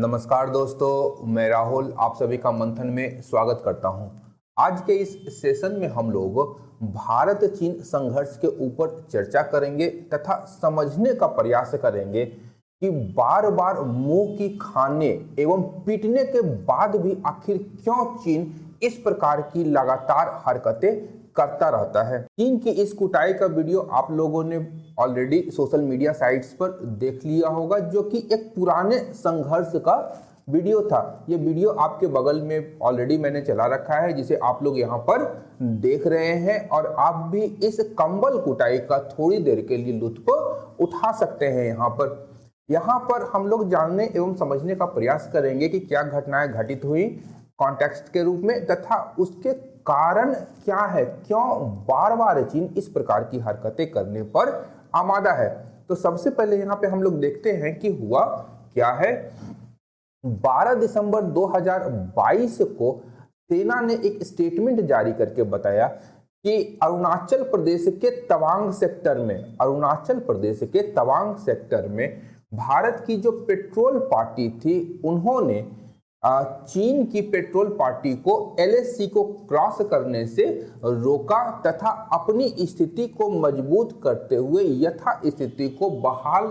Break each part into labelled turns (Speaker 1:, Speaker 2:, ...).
Speaker 1: नमस्कार दोस्तों, मैं राहुल आप सभी का मंथन में स्वागत करता हूं। आज के इस सेशन में हम लोग भारत चीन संघर्ष के ऊपर चर्चा करेंगे तथा समझने का प्रयास करेंगे कि बार बार मुंह की खाने एवं पीटने के बाद भी आखिर क्यों चीन इस प्रकार की लगातार हरकतें करता रहता है। चीन की इस कुटाई का वीडियो आप लोगों ने ऑलरेडी सोशल मीडिया साइट्स पर देख लिया होगा, जो कि एक पुराने संघर्ष का वीडियो था। ये वीडियो आपके बगल में ऑलरेडी मैंने चला रखा है, जिसे आप लोग यहाँ पर देख रहे हैं और आप भी इस कंबल कुटाई का थोड़ी देर के लिए लुत्फ उठा सकते हैं। यहाँ पर हम लोग जानने एवं समझने का प्रयास करेंगे कि क्या घटनाएं घटित हुई कॉन्टेक्स्ट के रूप में तथा उसके कारण क्या है, क्यों बार बार चीन इस प्रकार की हरकतें करने पर आमादा है। तो सबसे पहले यहाँ पे हम लोग देखते हैं कि हुआ क्या है। 12 दिसंबर 2022 को सेना ने एक स्टेटमेंट जारी करके बताया कि अरुणाचल प्रदेश के तवांग सेक्टर में भारत की जो पेट्रोल पार्टी थी, उन्होंने चीन की पेट्रोल पार्टी को एलएसी को क्रॉस करने से रोका तथा अपनी स्थिति को मजबूत करते हुए यथा स्थिति को बहाल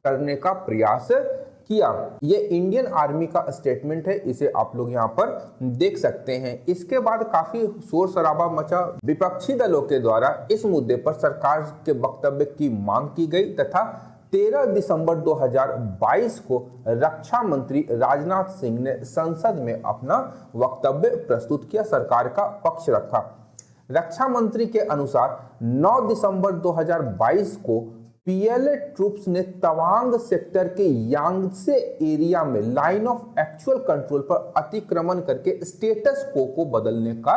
Speaker 1: करने का प्रयास किया। ये इंडियन आर्मी का स्टेटमेंट है, इसे आप लोग यहाँ पर देख सकते हैं। इसके बाद काफी शोर शराबा मचा। विपक्षी दलों के द्वारा इस मुद्दे पर सरकार के वक्तव्य की मांग की गई तथा 13 दिसंबर 2022 को रक्षा मंत्री राजनाथ सिंह ने संसद में अपना वक्तव्य प्रस्तुत किया, सरकार का पक्ष रखा। रक्षा मंत्री के अनुसार 9 दिसंबर 2022 को पीएलए ट्रूप्स ने तवांग सेक्टर के यांगसे एरिया में लाइन ऑफ एक्चुअल कंट्रोल पर अतिक्रमण करके स्टेटस को बदलने का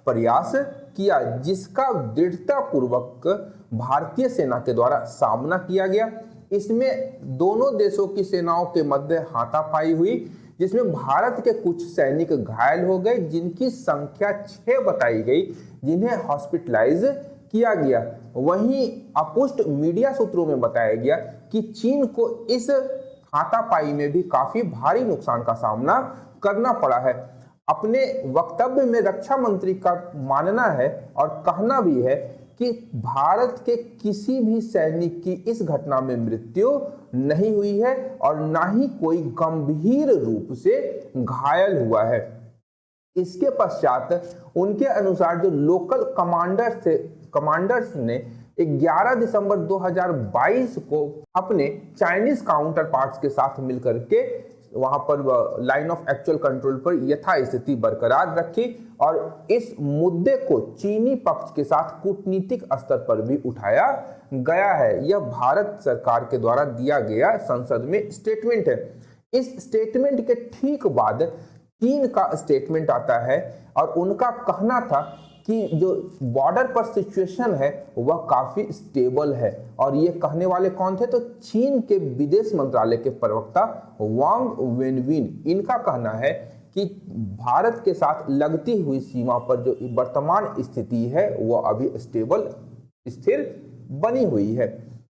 Speaker 1: प्रयास किया, जिसका दृढ़तापूर्वक भारतीय सेना के द्वारा सामना किया गया। इसमें दोनों देशों की सेनाओं के मध्य हाथापाई हुई, जिसमें भारत के कुछ सैनिक घायल हो गए, जिनकी संख्या 6 बताई गई, जिन्हें हॉस्पिटलाइज किया गया। वहीं अपुष्ट मीडिया सूत्रों में बताया गया कि चीन को इस हाथापाई में भी काफी भारी नुकसान का सामना करना पड़ा है। अपने वक्तव्य में रक्षा मंत्री का मानना है और कहना भी है कि भारत के किसी भी सैनिक की इस घटना में मृत्यु नहीं हुई है और ना ही कोई गंभीर रूप से घायल हुआ है। इसके पश्चात उनके अनुसार जो लोकल कमांडर्स ने 11 दिसंबर 2022 को अपने चाइनीज काउंटर पार्ट्स के साथ मिलकर के वहां पर लाइन ऑफ एक्चुअल कंट्रोल पर यथास्थिति बरकरार रखी और इस मुद्दे को चीनी पक्ष के साथ कूटनीतिक स्तर पर भी उठाया गया है। यह भारत सरकार के द्वारा दिया गया संसद में स्टेटमेंट है। इस स्टेटमेंट के ठीक बाद चीन का स्टेटमेंट आता है और उनका कहना था कि जो बॉर्डर पर सिचुएशन है वह काफी स्टेबल है। और ये कहने वाले कौन थे? तो चीन के विदेश मंत्रालय के प्रवक्ता वांग वेनबिन। इनका कहना है कि भारत के साथ लगती हुई सीमा पर जो वर्तमान स्थिति है वह अभी स्थिर बनी हुई है।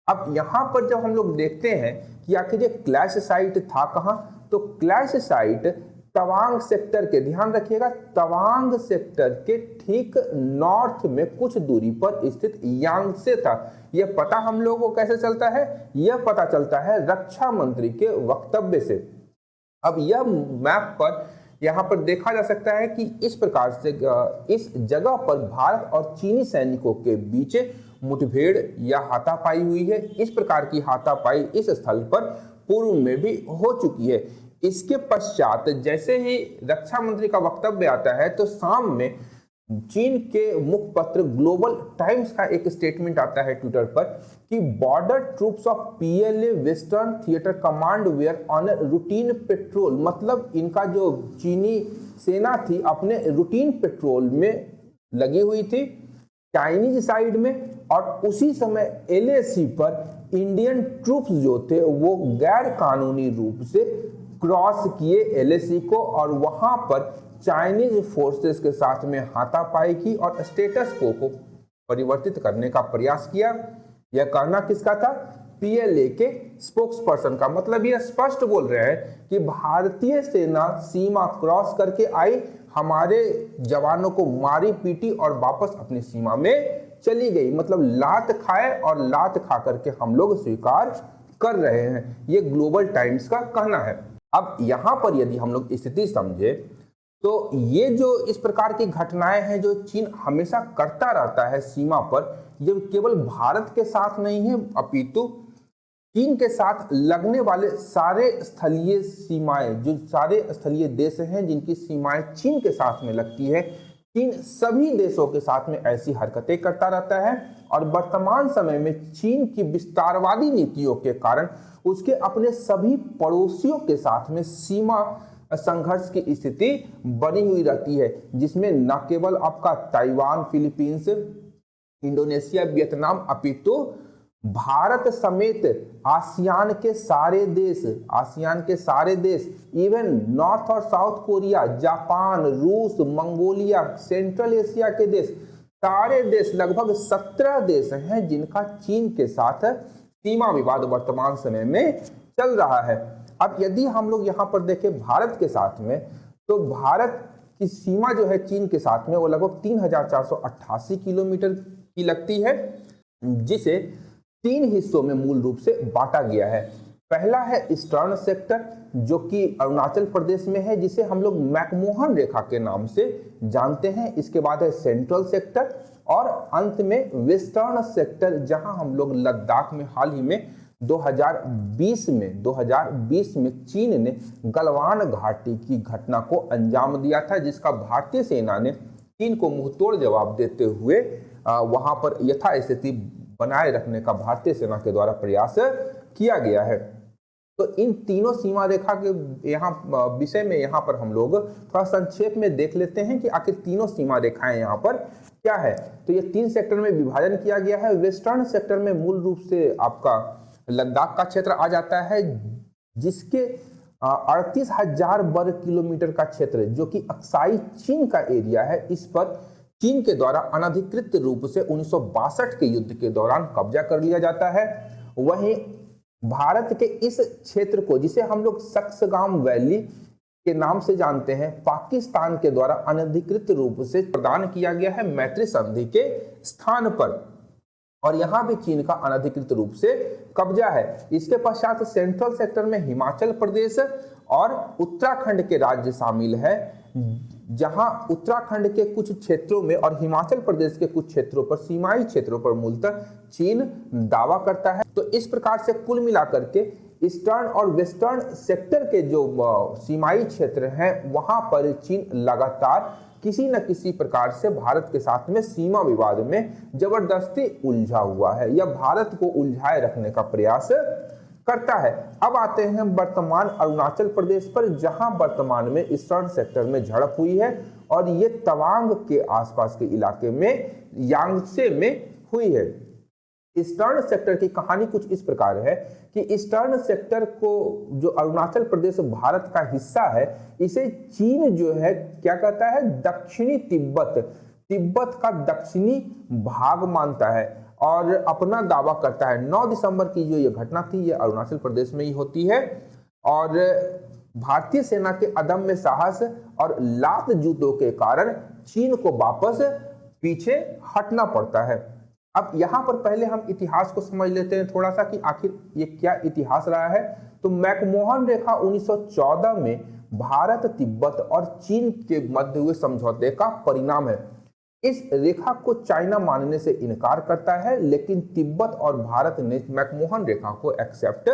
Speaker 1: अब यहाँ पर जब हम लोग देखते हैं कि आखिर ये क्लैश साइट था कहाँ, तो क्लैश साइट तवांग सेक्टर के, ध्यान रखिएगा, तवांग सेक्टर के ठीक नॉर्थ में कुछ दूरी पर स्थित यांगसे था। यह पता हम लोगों को कैसे चलता है? यह पता चलता है रक्षा मंत्री के वक्तव्य से। अब यह मैप पर यहाँ पर देखा जा सकता है कि इस प्रकार से इस जगह पर भारत और चीनी सैनिकों के बीच मुठभेड़ या हाथापाई हुई है। इस प्रकार की हाथापाई इस स्थल पर पूर्व में भी हो चुकी है। इसके पश्चात जैसे ही रक्षा मंत्री का वक्तव्य आता है तो शाम में चीन के मुखपत्र ग्लोबल टाइम्स का एक स्टेटमेंट आता है ट्विटर पर कि border troops of PLA western theatre command were on routine patrol. मतलब इनका जो चीनी सेना थी अपने रूटीन पेट्रोल में लगी हुई थी चाइनीज साइड में, और उसी समय एलएसी पर इंडियन ट्रूप्स जो थे वो गैर कानूनी रूप से क्रॉस किए एलएसी को और वहां पर चाइनीज फोर्सेस के साथ में हाथापाई की और स्टेटस को परिवर्तित करने का प्रयास किया। यह कहना किसका था? PLA के स्पोक्स पर्सन का। मतलब ये स्पष्ट बोल रहे हैं कि भारतीय सेना सीमा क्रॉस करके आई, हमारे जवानों को मारी पीटी और वापस अपनी सीमा में चली गई। मतलब लात खाए और लात खा करके हम लोग स्वीकार कर रहे हैं, ये ग्लोबल टाइम्स का कहना है। अब यहां पर यदि हम लोग स्थिति समझे तो ये जो इस प्रकार की घटनाएं हैं जो चीन हमेशा करता रहता है सीमा पर, ये केवल भारत के साथ नहीं है अपितु चीन के साथ लगने वाले सारे स्थलीय सीमाएं, जो सारे स्थलीय देश हैं जिनकी सीमाएं चीन के साथ में लगती है, चीन सभी देशों के साथ में ऐसी हरकतें करता रहता है। और वर्तमान समय में चीन की विस्तारवादी नीतियों के कारण उसके अपने सभी पड़ोसियों के साथ में सीमा संघर्ष की स्थिति बनी हुई रहती है, जिसमें न केवल आपका ताइवान, फिलीपींस, इंडोनेशिया, वियतनाम अपितु भारत समेत आसियान के सारे देश, इवन नॉर्थ और साउथ कोरिया, जापान, रूस, मंगोलिया, सेंट्रल एशिया के देश, सारे देश लगभग 17 देश हैं जिनका चीन के साथ सीमा विवाद वर्तमान समय में चल रहा है। अब यदि हम लोग यहाँ पर देखें भारत के साथ में, तो भारत की सीमा जो है चीन के साथ में वो लगभग 3488 किलोमीटर की लगती है, जिसे 3 हिस्सों में मूल रूप से बांटा गया है। पहला है ईस्टर्न सेक्टर, जो कि अरुणाचल प्रदेश में है, जिसे हम लोग मैकमोहन रेखा के नाम से जानते हैं। इसके बाद है सेंट्रल सेक्टर और अंत में वेस्टर्न सेक्टर, जहां हम लोग लद्दाख में हाल ही में 2020 में चीन ने गलवान घाटी की घटना को अंजाम दिया था, जिसका भारतीय सेना ने चीन को मुंहतोड़ जवाब देते हुए वहां पर यथास्थिति बनाए रखने का भारतीय सेना के द्वारा प्रयास किया गया है। तो इन तीनों सीमा रेखा के विषय में यहाँ पर हम लोग थोड़ा संक्षेप में देख लेते हैं कि आखिर तीनों सीमा रेखाएं यहाँ पर क्या है। तो ये 3 सेक्टर में विभाजन किया गया है। वेस्टर्न सेक्टर में मूल रूप से आपका लद्दाख का क्षेत्र आ जाता है, जिसके 38,000 वर्ग किलोमीटर का क्षेत्र, जो कि अक्साई चीन का एरिया है, इस पर चीन के द्वारा अनधिकृत रूप से 1962 के युद्ध के दौरान कब्जा कर लिया जाता है। वहीं भारत के इस क्षेत्र को, जिसे हम लोग सक्सगाम वैली के नाम से जानते हैं, पाकिस्तान के द्वारा अनधिकृत रूप से प्रदान किया गया है मैत्री संधि के स्थान पर, और यहां भी चीन का अनधिकृत रूप से कब्जा है। इसके पश्चात सेंट्रल सेक्टर में हिमाचल प्रदेश और उत्तराखंड के राज्य शामिल है, जहां उत्तराखंड के कुछ क्षेत्रों में और हिमाचल प्रदेश के कुछ क्षेत्रों पर, सीमाई क्षेत्रों पर मूलतः चीन दावा करता है। तो इस प्रकार से कुल मिलाकर के ईस्टर्न और वेस्टर्न सेक्टर के जो सीमाई क्षेत्र हैं, वहां पर चीन लगातार किसी न किसी प्रकार से भारत के साथ में सीमा विवाद में जबरदस्ती उलझा हुआ है या भारत को उलझाए रखने का प्रयास करता है। अब आते हैं वर्तमान अरुणाचल प्रदेश पर, जहां वर्तमान में ईस्टर्न सेक्टर में झड़प हुई है और ये तवांग के आसपास के इलाके में यांगसे में हुई है। ईस्टर्न सेक्टर की कहानी कुछ इस प्रकार है कि ईस्टर्न सेक्टर को, जो अरुणाचल प्रदेश भारत का हिस्सा है, इसे चीन जो है क्या कहता है, दक्षिणी तिब्बत का दक्षिणी भाग मानता है और अपना दावा करता है। 9 दिसंबर की जो ये घटना थी, ये अरुणाचल प्रदेश में ही होती है और भारतीय सेना के अदम्य साहस और लात जूतों के कारण चीन को वापस पीछे हटना पड़ता है। अब यहां पर पहले हम इतिहास को समझ लेते हैं थोड़ा सा कि आखिर ये क्या इतिहास रहा है। तो मैकमोहन रेखा 1914 में भारत, तिब्बत और चीन के मध्य हुए समझौते का परिणाम है। इस रेखा को चाइना मानने से इनकार करता है, लेकिन तिब्बत और भारत ने मैकमोहन रेखा को एक्सेप्ट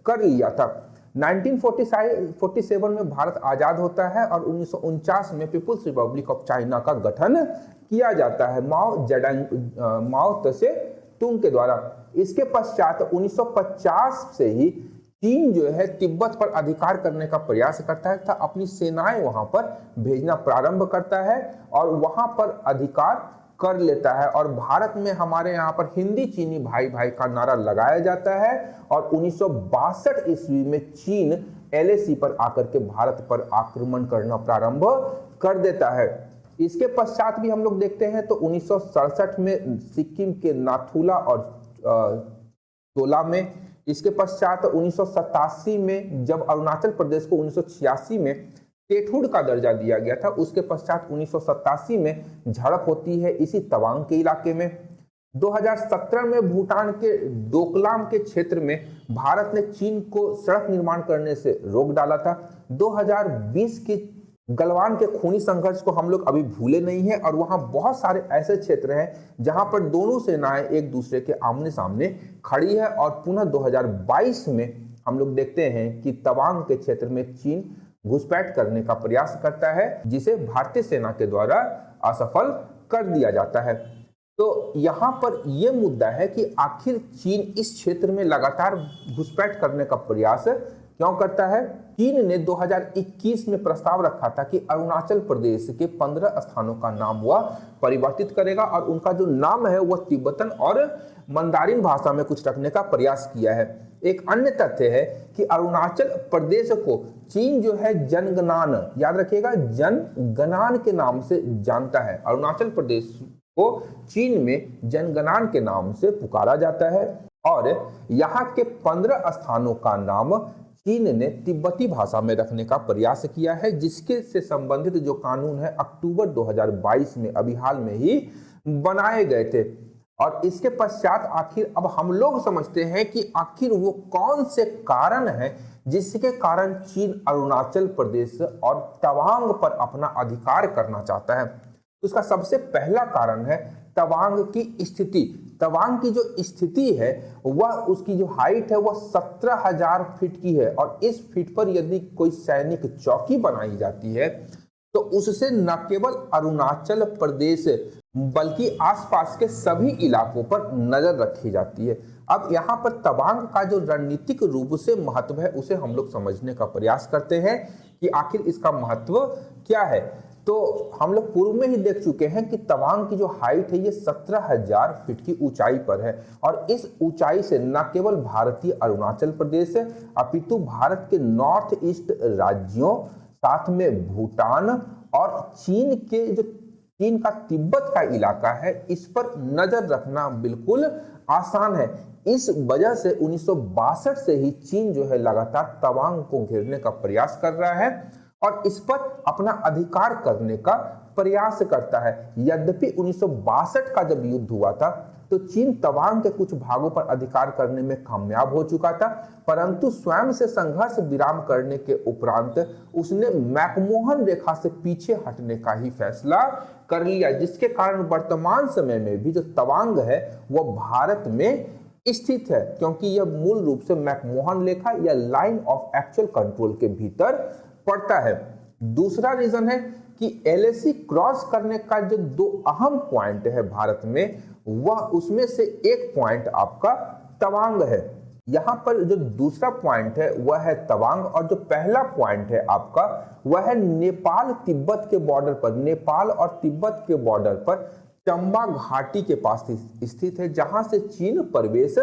Speaker 1: कर लिया था। 1947 में भारत आजाद होता है और 1949 में पीपुल्स रिपब्लिक ऑफ चाइना का गठन किया जाता है माओ त्से तुंग के द्वारा। इसके पश्चात 1950 से ही चीन जो है तिब्बत पर अधिकार करने का प्रयास करता है तथा अपनी सेनाएं वहां पर भेजना प्रारंभ करता है और वहां पर अधिकार कर लेता है। और भारत में हमारे यहाँ पर हिंदी चीनी भाई भाई का नारा लगाया जाता है और 1962 ईस्वी में चीन LAC पर आकर के भारत पर आक्रमण करना प्रारंभ कर देता है। इसके पश्चात भी हम लोग देखते हैं तो 1967 में सिक्किम के नाथुला और तोला में इसके पश्चात 1987 में जब अरुणाचल प्रदेश को 1986 में स्टेटहुड का दर्जा दिया गया था, उसके पश्चात 1987 में झड़प होती है इसी तवांग के इलाके में। 2017 में भूटान के डोकलाम के क्षेत्र में भारत ने चीन को सड़क निर्माण करने से रोक डाला था। 2020 की गलवान के खूनी संघर्ष को हम लोग अभी भूले नहीं हैं और वहां बहुत सारे ऐसे क्षेत्र हैं जहां पर दोनों सेनाएं एक दूसरे के आमने सामने खड़ी है। और पुनः 2022 में हम लोग देखते हैं कि तवांग के क्षेत्र में चीन घुसपैठ करने का प्रयास करता है, जिसे भारतीय सेना के द्वारा असफल कर दिया जाता है। तो यहाँ पर यह मुद्दा है कि आखिर चीन इस क्षेत्र में लगातार घुसपैठ करने का प्रयास क्यों करता है। चीन ने 2021 में प्रस्ताव रखा था कि अरुणाचल प्रदेश के 15 स्थानों का नाम वह परिवर्तित करेगा और उनका जो नाम है वह तिब्बतन और मंदारिन भाषा में कुछ रखने का प्रयास किया है। एक अन्य तथ्य है कि अरुणाचल प्रदेश को चीन जो है जनगणान, याद रखिएगा, जनगणान के नाम से जानता है। अरुणाचल प्रदेश को चीन में जनगणान के नाम से पुकारा जाता है और यहाँ के 15 स्थानों का नाम चीन ने तिब्बती भाषा में रखने का प्रयास किया है, जिसके से संबंधित जो कानून है अक्टूबर 2022 में अभी हाल में ही बनाए गए थे। और इसके पश्चात आखिर अब हम लोग समझते हैं कि आखिर वो कौन से कारण है जिसके कारण चीन अरुणाचल प्रदेश और तवांग पर अपना अधिकार करना चाहता है। उसका सबसे पहला कारण है तवांग की स्थिति। तवांग की जो स्थिति है वह, उसकी जो हाइट है वह 17,000 फीट की है और इस फीट पर यदि कोई सैनिक चौकी बनाई जाती है तो उससे न केवल अरुणाचल प्रदेश बल्कि आसपास के सभी इलाकों पर नजर रखी जाती है। अब यहाँ पर तवांग का जो रणनीतिक रूप से महत्व है उसे हम लोग समझने का प्रयास करते हैं कि आखिर इसका महत्व क्या है। तो हम लोग पूर्व में ही देख चुके हैं कि तवांग की जो हाइट है ये 17,000 फीट की ऊंचाई पर है और इस ऊंचाई से न केवल भारतीय अरुणाचल प्रदेश अपितु भारत के नॉर्थ ईस्ट राज्यों, साथ में भूटान और चीन का तिब्बत का इलाका है, इस पर नजर रखना बिल्कुल आसान है। इस वजह से 1962 से ही चीन जो है लगातार तवांग को घेरने का प्रयास कर रहा है और इस पर अपना अधिकार करने का प्रयास करता है। यद्यपि 1962 का जब युद्ध हुआ था तो चीन तवांग के कुछ भागों पर अधिकार करने में कामयाब हो चुका था, परंतु स्वयं से संघर्ष विराम करने के उपरांत उसने मैकमोहन रेखा से पीछे हटने का ही फैसला कर लिया, जिसके कारण वर्तमान समय में भी जो तवांग है वह भारत में स्थित है, क्योंकि यह मूल रूप से मैकमोहन रेखा या लाइन ऑफ एक्चुअल कंट्रोल के भीतर पड़ता है। दूसरा रीजन है कि एलएसी क्रॉस करने का जो दो अहम पॉइंट है भारत में, वह उसमें से एक पॉइंट आपका तवांग है। यहां पर जो दूसरा पॉइंट है वह है तवांग और जो पहला पॉइंट है आपका वह है नेपाल तिब्बत के बॉर्डर पर, नेपाल और तिब्बत के बॉर्डर पर चंबा घाटी के पास स्थित है, जहां से चीन प्रवेश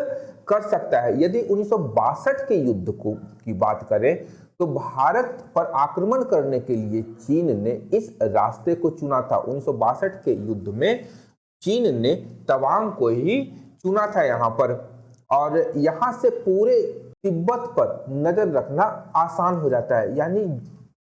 Speaker 1: कर सकता है। यदि 1962 के युद्ध की बात करें तो भारत पर आक्रमण करने के लिए चीन ने इस रास्ते को चुना था। 1962 के युद्ध में चीन ने तवांग को ही चुना था यहाँ पर, और यहाँ से पूरे तिब्बत पर नजर रखना आसान हो जाता है। यानी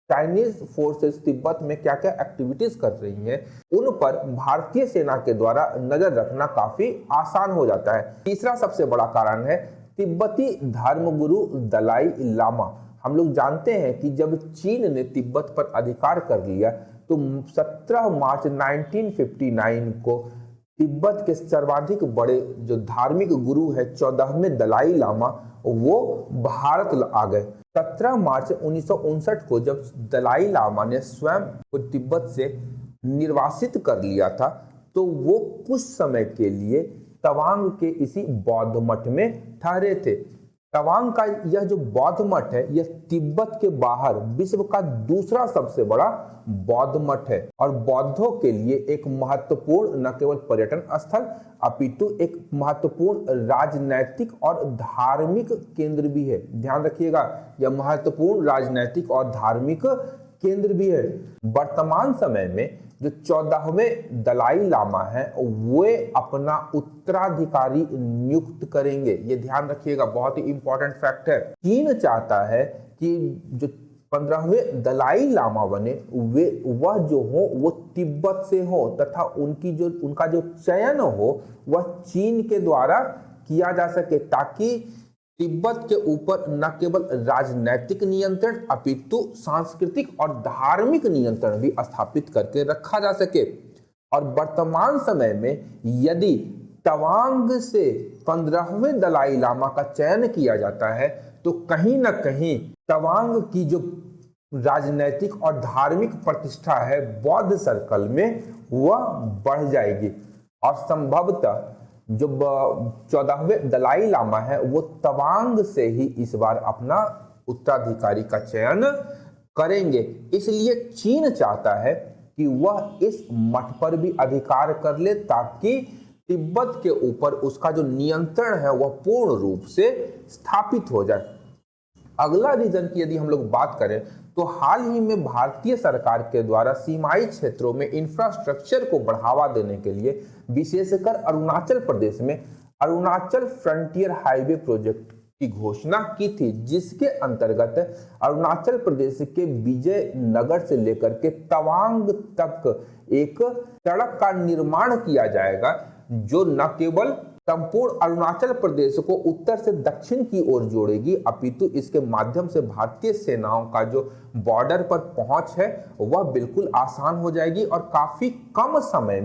Speaker 1: चाइनीज फोर्सेस तिब्बत में क्या क्या एक्टिविटीज कर रही हैं उन पर भारतीय सेना के द्वारा नजर रखना काफी आसान हो जाता है। तीसरा सबसे बड़ा कारण है तिब्बती धर्मगुरु दलाई लामा। हम लोग जानते हैं कि जब चीन ने तिब्बत पर अधिकार कर लिया तो 17 मार्च 1959 को तिब्बत के सर्वाधिक बड़े जो धार्मिक गुरु है 14वें दलाई लामा, वो भारत आ गए। 17 मार्च 1959 को जब दलाई लामा ने स्वयं को तिब्बत से निर्वासित कर लिया था तो वो कुछ समय के लिए तवांग के इसी बौद्ध मठ में ठहरे थे। तवांग का यह जो बौद्ध मठ है यह तिब्बत के बाहर विश्व का दूसरा सबसे बड़ा बौद्ध मठ है और बौद्धों के लिए एक महत्वपूर्ण न केवल पर्यटन स्थल अपितु एक महत्वपूर्ण राजनैतिक और धार्मिक केंद्र भी है। ध्यान रखिएगा, यह महत्वपूर्ण राजनैतिक और धार्मिक केंद्र भी है। वर्तमान समय में जो 14वें दलाई लामा है वे अपना उत्तराधिकारी नियुक्त करेंगे। ये ध्यान रखिएगा, बहुत ही इंपॉर्टेंट फैक्ट है। चीन चाहता है कि जो 15वें दलाई लामा बने वह जो हो वो तिब्बत से हो तथा उनका जो चयन हो वह चीन के द्वारा किया जा सके, ताकि तिब्बत के ऊपर न केवल राजनैतिक नियंत्रण अपितु सांस्कृतिक और धार्मिक नियंत्रण भी स्थापित करके रखा जा सके। और वर्तमान समय में यदि तवांग से 15वें दलाई लामा का चयन किया जाता है तो कहीं ना कहीं तवांग की जो राजनैतिक और धार्मिक प्रतिष्ठा है बौद्ध सर्कल में वह बढ़ जाएगी और संभवतः जो 14वें दलाई लामा है वो तवांग से ही इस बार अपना उत्तराधिकारी का चयन करेंगे। इसलिए चीन चाहता है कि वह इस मठ पर भी अधिकार कर ले ताकि तिब्बत के ऊपर उसका जो नियंत्रण है वह पूर्ण रूप से स्थापित हो जाए। अगला रीजन की यदि हम लोग बात करें तो हाल ही में भारतीय सरकार के द्वारा सीमाई क्षेत्रों में इंफ्रास्ट्रक्चर को बढ़ावा देने के लिए विशेषकर अरुणाचल प्रदेश में अरुणाचल फ्रंटियर हाईवे प्रोजेक्ट की घोषणा की थी, जिसके अंतर्गत अरुणाचल प्रदेश के विजय नगर से लेकर के तवांग तक एक सड़क का निर्माण किया जाएगा जो न केवल संपूर्ण अरुणाचल प्रदेश को उत्तर से दक्षिण की ओर जोड़ेगी अपितु इसके माध्यम से भारतीय सेनाओं का जो बॉर्डर पर पहुंच है वह बिल्कुल आसान हो जाएगी और काफी कम समय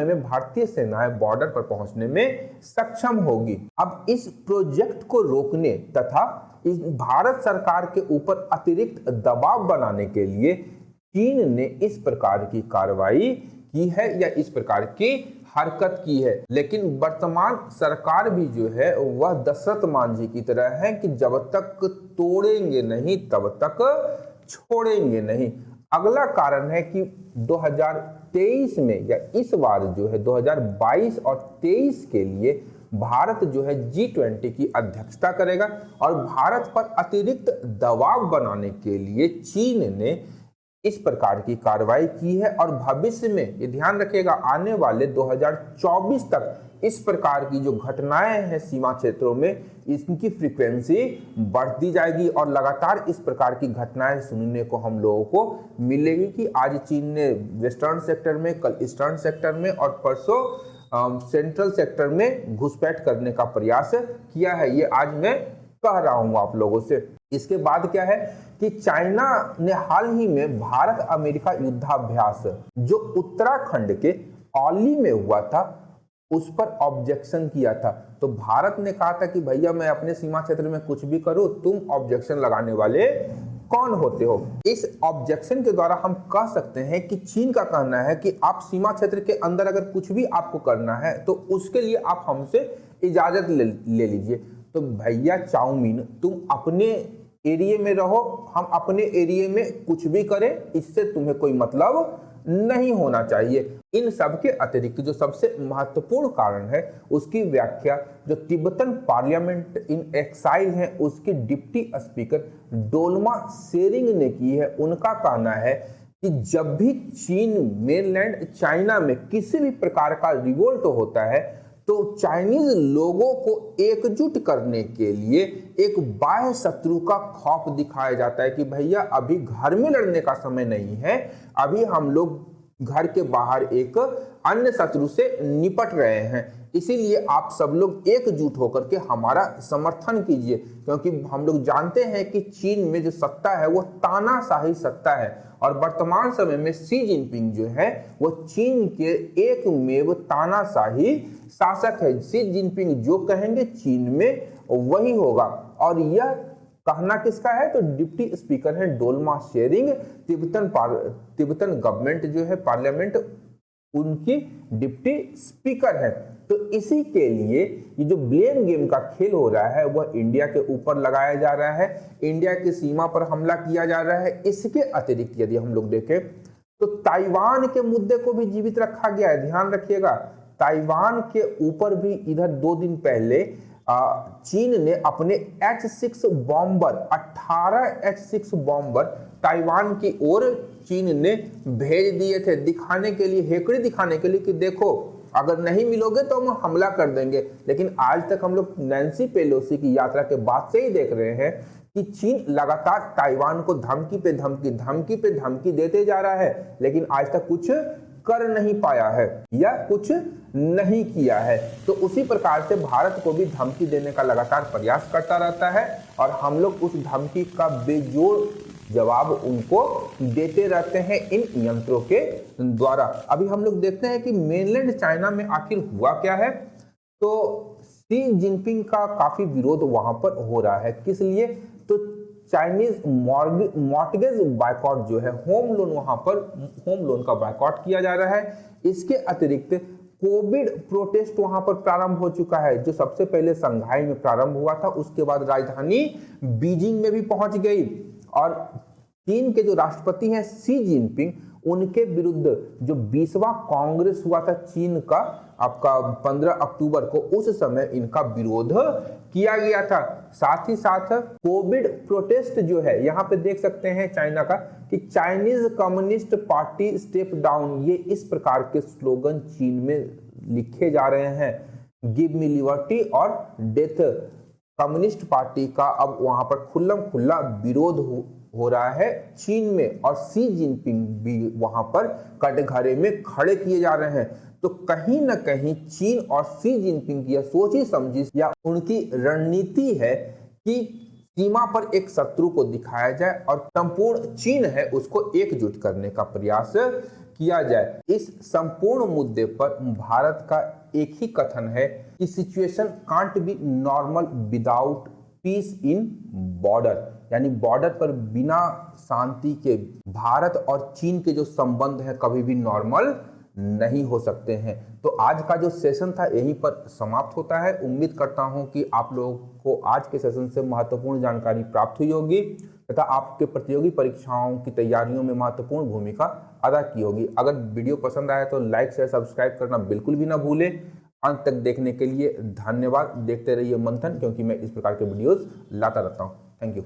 Speaker 1: में भारतीय सेनाएं बॉर्डर पर पहुंचने में सक्षम होगी। अब इस प्रोजेक्ट को रोकने तथा इस भारत सरकार के ऊपर अतिरिक्त दबाव बनाने के लिए चीन ने इस प्रकार की कार्रवाई की है या इस प्रकार की हरकत की है। लेकिन वर्तमान सरकार भी जो है वह दशरथ मांझी की तरह है कि जब तक तोड़ेंगे नहीं तब तक छोड़ेंगे नहीं। अगला कारण है कि 2023 में या इस बार जो है 2022 और 23 के लिए भारत जो है G20 की अध्यक्षता करेगा और भारत पर अतिरिक्त दबाव बनाने के लिए चीन ने इस प्रकार की कार्रवाई की है और भविष्य में ये ध्यान रखिएगा आने वाले 2024 तक इस प्रकार की जो घटनाएं हैं सीमा क्षेत्रों में इसकी फ्रीक्वेंसी बढ़ती जाएगी और लगातार इस प्रकार की घटनाएं सुनने को हम लोगों को मिलेगी कि आज चीन ने वेस्टर्न सेक्टर में, कल ईस्टर्न सेक्टर में और परसों सेंट्रल सेक्टर में घुसपैठ करने का प्रयास किया है। ये आज मैं कह रहा हूं आप लोगों से। इसके बाद क्या है कि चाइना ने हाल ही में भारत अमेरिका युद्धाभ्यास जो उत्तराखंड के औली में हुआ था उस पर ऑब्जेक्शन किया था। तो भारत ने कहा था कि भैया मैं अपने सीमा क्षेत्र में कुछ भी करूं, तुम ऑब्जेक्शन लगाने वाले कौन होते हो। इस ऑब्जेक्शन के द्वारा हम कह सकते हैं कि चीन का कहना है कि आप सीमा क्षेत्र के अंदर अगर कुछ भी आपको करना है तो उसके लिए आप हमसे इजाजत ले लीजिए। तो भैया चाउमीन तुम अपने एरिया में रहो, हम अपने एरिया में कुछ भी करें, इससे तुम्हें कोई मतलब नहीं होना चाहिए। इन सब के अतिरिक्त जो सबसे महत्वपूर्ण कारण है उसकी व्याख्या जो तिब्बतन पार्लियामेंट इन एक्साइल है उसके डिप्टी स्पीकर डोल्मा सेरिंग ने की है। उनका कहना है कि जब भी चीन मेनलैंड चाइना में किसी भी प्रकार का रिवोल्ट होता है तो चाइनीज लोगों को एकजुट करने के लिए एक बाह्य शत्रु का खौफ दिखाया जाता है कि भैया अभी घर में लड़ने का समय नहीं है, अभी हम लोग घर के बाहर एक अन्य शत्रु से निपट रहे हैं, इसीलिए आप सब लोग एकजुट होकर के हमारा समर्थन कीजिए। क्योंकि हम लोग जानते हैं कि चीन में जो सत्ता है वो तानाशाही सत्ता है और वर्तमान समय में शी जिनपिंग जो है वो चीन के एकमेव तानाशाही शासक है। शी जिनपिंग जो कहेंगे चीन में वही होगा। और यह कहना किसका है तो डिप्टी स्पीकर है डोल्मा शेरिंग, तिब्बतन गवर्नमेंट जो है पार्लियामेंट उनकी डिप्टी स्पीकर है। तो इसी के लिए ये जो ब्लेम गेम का खेल हो रहा है वह इंडिया के ऊपर लगाया जा रहा है, इंडिया की सीमा पर हमला किया जा रहा है। इसके अतिरिक्त यदि हम लोग देखें तो ताइवान के मुद्दे को भी जीवित रखा गया है। ध्यान रखिएगा ताइवान के ऊपर भी इधर 2 दिन पहले चीन ने अपने H-6 bomber 18 H-6 bomber Taiwan की ओर चीन ने भेज दिए थे, दिखाने के लिए, हेकड़ी दिखाने के लिए कि देखो अगर नहीं मिलोगे तो हम हमला कर देंगे। लेकिन आज तक हम लोग नैन्सी पेलोसी की यात्रा के बाद से ही देख रहे हैं कि चीन लगातार ताइवान को धमकी पे धमकी, धमकी पे धमकी देते जा रहा है, लेकिन आज तक कुछ कर नहीं पाया है या कुछ नहीं किया है। तो उसी प्रकार से भारत को भी धमकी देने का लगातार प्रयास करता रहता है और हम लोग उस धमकी का बेजोड़ जवाब उनको देते रहते हैं इन यंत्रों के द्वारा। अभी हम लोग देखते हैं कि मेनलैंड चाइना में आखिर हुआ क्या है। तो शी जिनपिंग का काफी विरोध वहां पर हो रहा है, किस लिए? तो चाइनीज मॉर्गेज बायकॉट जो है, होम लोन, वहां पर होम लोन का बायकॉट किया जा रहा है। इसके अतिरिक्त कोविड प्रोटेस्ट वहां पर प्रारंभ हो चुका है, जो सबसे पहले शंघाई में प्रारंभ हुआ था, उसके बाद राजधानी बीजिंग में भी पहुंच गई। और चीन के जो राष्ट्रपति हैं शी जिनपिंग, उनके विरुद्ध जो 20वां कांग्रेस हुआ था चीन का, आपका 15 अक्टूबर को, उस समय इनका विरोध किया गया था। साथ ही साथ कोविड प्रोटेस्ट जो है, यहाँ पे देख सकते हैं चाइना का कि Chinese communist party step down, ये इस प्रकार के स्लोगन चीन में लिखे जा रहे हैं, गिव मी लिबर्टी और डेथ। कम्युनिस्ट पार्टी का अब वहां पर खुल्लम खुल्ला विरोध हो रहा है चीन में, और शी जिनपिंग भी वहां पर कटघरे में खड़े किए जा रहे हैं। तो कहीं ना कहीं चीन और शी जिनपिंग की सोची समझी या उनकी रणनीति है कि सीमा पर एक शत्रु को दिखाया जाए और संपूर्ण चीन है उसको एकजुट करने का प्रयास किया जाए। इस संपूर्ण मुद्दे पर भारत का एक ही कथन है कि situation can't be normal without peace in border, यानी बॉर्डर पर बिना शांति के भारत और चीन के जो संबंध है कभी भी नॉर्मल नहीं हो सकते हैं। तो आज का जो सेशन था यहीं पर समाप्त होता है। उम्मीद करता हूं कि आप लोगों को आज के सेशन से महत्वपूर्ण जानकारी प्राप्त हुई होगी तथा आपके प्रतियोगी परीक्षाओं की तैयारियों में महत्वपूर्ण भूमिका अदा की होगी। अगर वीडियो पसंद आया तो लाइक शेयर सब्सक्राइब करना बिल्कुल भी ना भूलें। अंत तक देखने के लिए धन्यवाद। देखते रहिए मंथन, क्योंकि मैं इस प्रकार के वीडियोस लाता रहता हूं। Thank you.